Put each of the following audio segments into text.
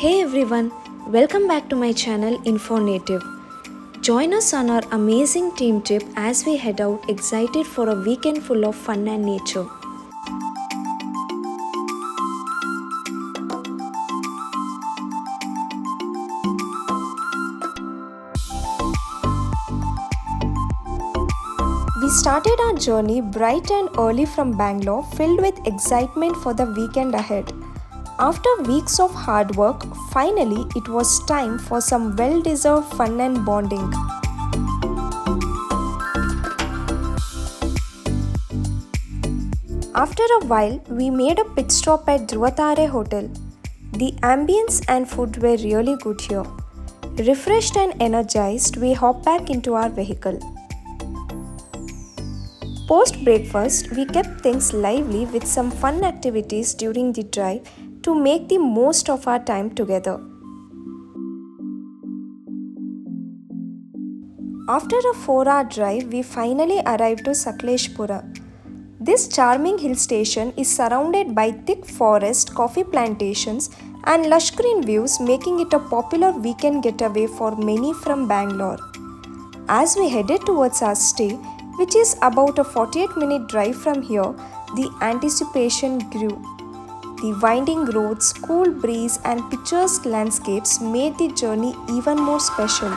Hey everyone, welcome back to my channel Infornative. Join us on our amazing team trip as we head out excited for a weekend full of fun and nature. We started our journey bright and early from Bangalore, filled with excitement for the weekend ahead. After weeks of hard work, finally it was time for some well-deserved fun and bonding. After a while, we made a pit stop at Dhruvathare Hotel. The ambience and food were really good here. Refreshed and energized, we hopped back into our vehicle. Post-breakfast, we kept things lively with some fun activities during the drive to make the most of our time together. After a 4-hour drive, we finally arrived to Sakleshpura. This charming hill station is surrounded by thick forest, coffee plantations, and lush green views, making it a popular weekend getaway for many from Bangalore. As we headed towards our stay, which is about a 48-minute drive from here, the anticipation grew. The winding roads, cool breeze, and picturesque landscapes made the journey even more special.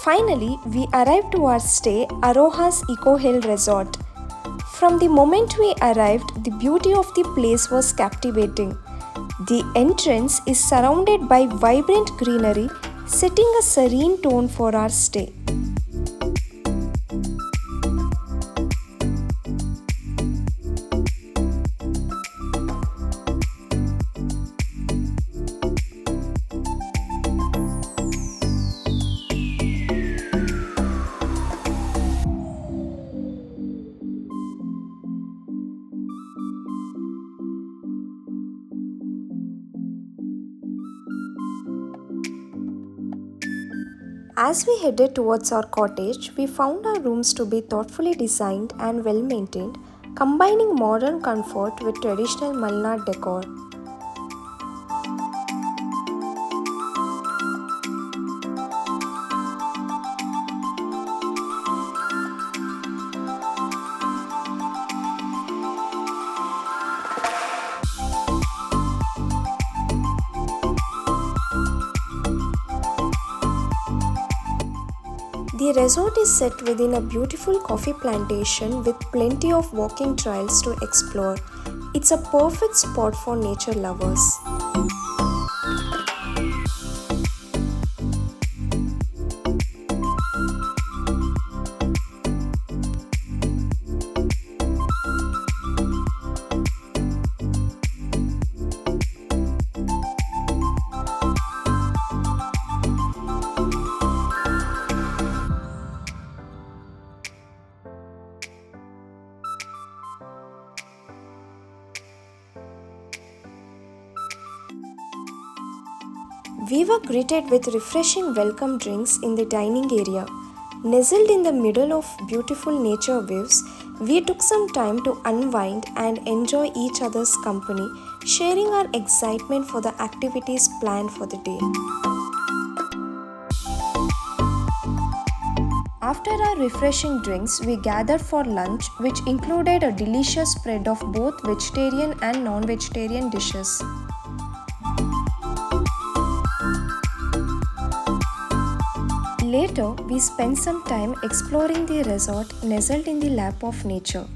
Finally, we arrived to our stay, Aroha Eco Hill Resort. From the moment we arrived, the beauty of the place was captivating. The entrance is surrounded by vibrant greenery, setting a serene tone for our stay. As we headed towards our cottage, we found our rooms to be thoughtfully designed and well maintained, combining modern comfort with traditional Malnad decor. The resort is set within a beautiful coffee plantation with plenty of walking trails to explore. It's a perfect spot for nature lovers. We were greeted with refreshing welcome drinks in the dining area. Nestled in the middle of beautiful nature views, we took some time to unwind and enjoy each other's company, sharing our excitement for the activities planned for the day. After our refreshing drinks, we gathered for lunch, which included a delicious spread of both vegetarian and non-vegetarian dishes. Later, we spent some time exploring the resort nestled in the lap of nature.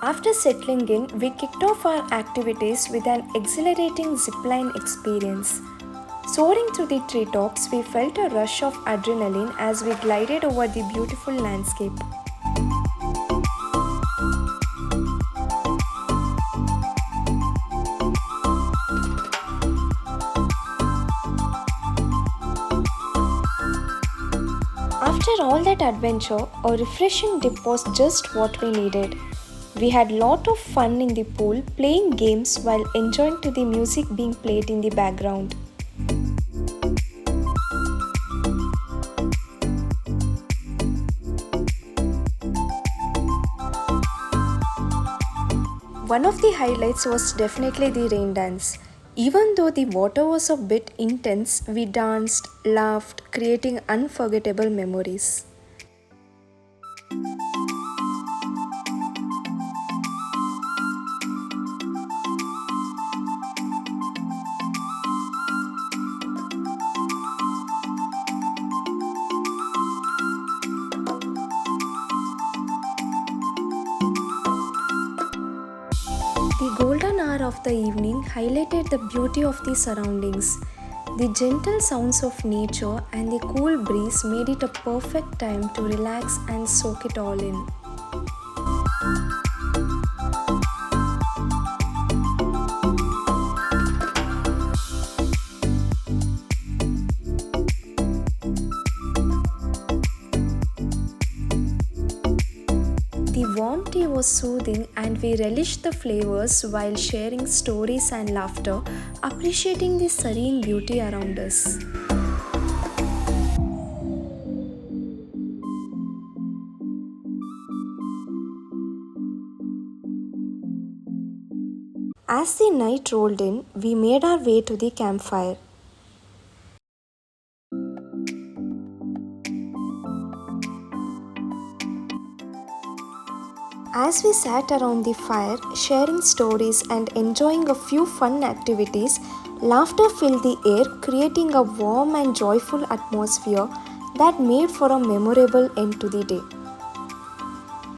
After settling in, we kicked off our activities with an exhilarating zipline experience. Soaring through the treetops, we felt a rush of adrenaline as we glided over the beautiful landscape. After all that adventure, a refreshing dip was just what we needed. We had lot of fun in the pool, playing games while enjoying to the music being played in the background. One of the highlights was definitely the rain dance. Even though the water was a bit intense, we danced, laughed, creating unforgettable memories. The golden hour of the evening highlighted the beauty of the surroundings. The gentle sounds of nature and the cool breeze made it a perfect time to relax and soak it all in. The warm tea was soothing and we relished the flavors while sharing stories and laughter, appreciating the serene beauty around us. As the night rolled in, we made our way to the campfire. As we sat around the fire, sharing stories and enjoying a few fun activities, laughter filled the air, creating a warm and joyful atmosphere that made for a memorable end to the day.